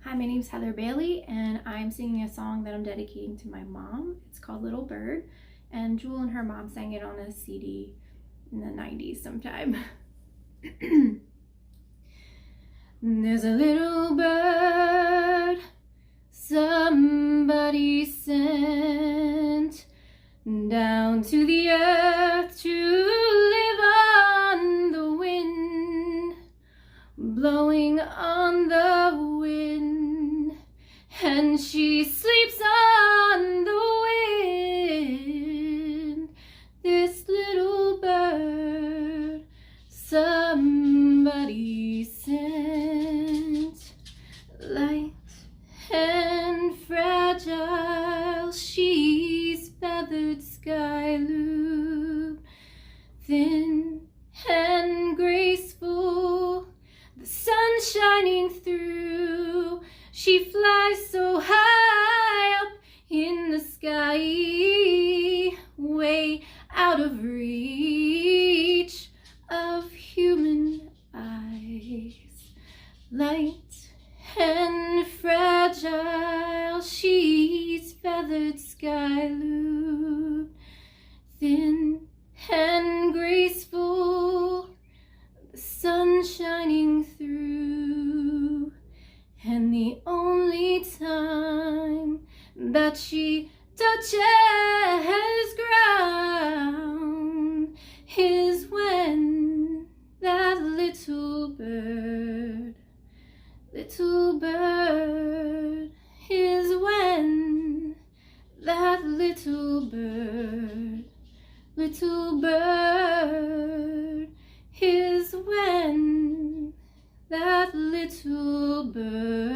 Hi, my name is Heather Bailey, and I'm singing a song that I'm dedicating to my mom. It's called Little Bird, and Jewel and her mom sang it on a CD in the 90s sometime. There's a little bird somebody sent down to the earth to live on the wind, blowing on the wind, and she sleeps on the wind. This little bird somebody sent, light and fragile, she's feathered sky loop, thin and graceful, the sun shining through. She flies so high up in the sky, way out of reach of human eyes. Light and fragile, she's feathered sky loop, thin and graceful, the sun shining through. And the only time that she touches ground is when that little bird is when that little bird is when that little bird